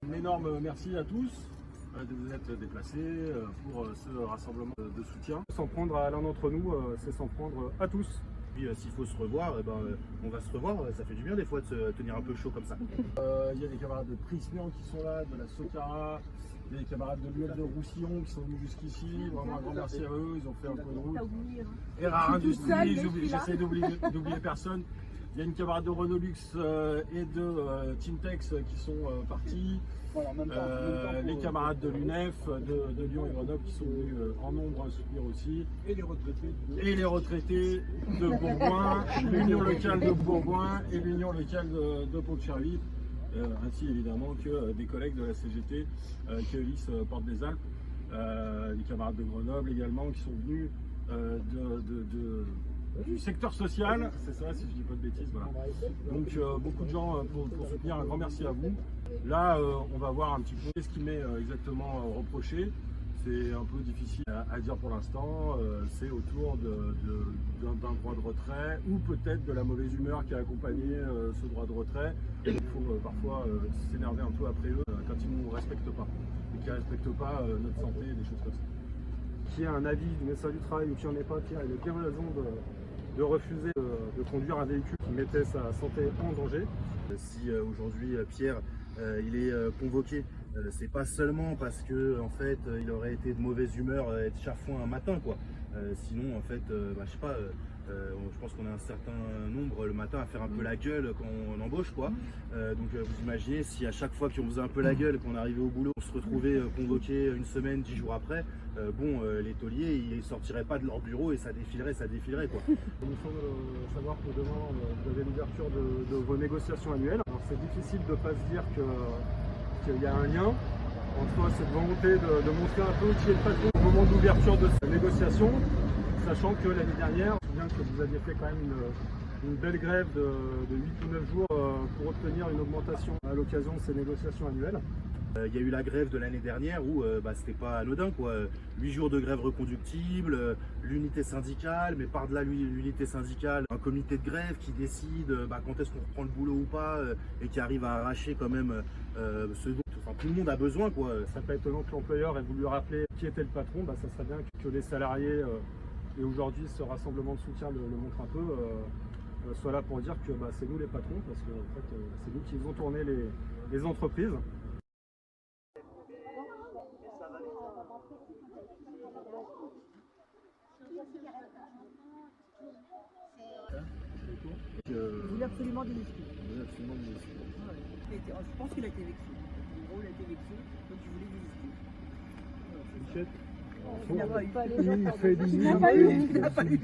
Un énorme merci à tous de vous être déplacés pour ce rassemblement de soutien. S'en prendre à l'un d'entre nous, c'est s'en prendre à tous. Puis s'il faut se revoir, on va se revoir. Ça fait du bien des fois de se tenir un peu chaud comme ça. Il y a des camarades de Prismian qui sont là, de la Socara, des camarades de l'UL de Roussillon qui sont venus jusqu'ici. Vraiment un grand merci à eux, ils ont fait un peu de route. Errard Industries, j'essaie d'oublier personne. Il y a une camarade de Renaulux et de Teamtex qui sont partis. Les camarades de l'UNEF, de Lyon et Grenoble qui sont venus en nombre soutenir aussi. Et les retraités de Bourgoin, l'union locale de Bourgoin et l'union locale de Pont-de-Cherville. Ainsi évidemment que des collègues de la CGT qui Ulysse Porte des Alpes, les camarades de Grenoble également qui sont venus du secteur social, c'est ça si je dis pas de bêtises, voilà. Donc beaucoup de gens pour soutenir, un grand merci à vous. Là on va voir un petit peu ce qui m'est exactement reproché. C'est un peu difficile à dire pour l'instant, c'est autour d'un droit de retrait ou peut-être de la mauvaise humeur qui a accompagné ce droit de retrait. Il faut parfois s'énerver un peu après eux quand ils ne nous respectent pas et qu'ils ne respectent pas notre santé et des choses comme ça. Qui a un avis du médecin du travail ou qui n'en est pas, Pierre, il a bien raison de refuser de conduire un véhicule qui mettait sa santé en danger. Si aujourd'hui Pierre il est convoqué, c'est pas seulement parce que en fait il aurait été de mauvaise humeur être chafouin un matin quoi. Sinon en fait je sais pas, je pense qu'on a un certain nombre le matin à faire un peu la gueule quand on embauche quoi. Donc vous imaginez si à chaque fois qu'on faisait un peu la gueule, qu'on arrivait au boulot, on se retrouvait convoqué une semaine, 10 jours après, les tauliers ils sortiraient pas de leur bureau et ça défilerait quoi. Il faut savoir que demain vous avez l'ouverture de vos négociations annuelles. Alors c'est difficile de ne pas se dire qu'il y a un lien entre cette volonté de montrer un peu qui est le patron au moment de l'ouverture de cette négociation, sachant que l'année dernière, je me souviens que vous aviez fait quand même une belle grève de 8 ou 9 jours pour obtenir une augmentation à l'occasion de ces négociations annuelles. Il y a eu la grève de l'année dernière où c'était pas anodin quoi. 8 jours de grève reconductible, l'unité syndicale, mais par-delà l'unité syndicale, un comité de grève qui décide quand est-ce qu'on reprend le boulot ou pas et qui arrive à arracher quand même ce dont tout le monde a besoin quoi. Ça peut être étonnant que l'employeur ait voulu rappeler qui était le patron, ça serait bien que les salariés et aujourd'hui ce rassemblement de soutien le montre un peu, soit là pour dire que c'est nous les patrons parce que en fait, c'est nous qui faisons tourner les entreprises. Il voulait absolument des excuses. Ouais. Je pense qu'il a été vexé. En gros, il a été vexé, donc il voulait des excuses. Michel, Il n'a pas eu. il fait du Il n'a pas eu.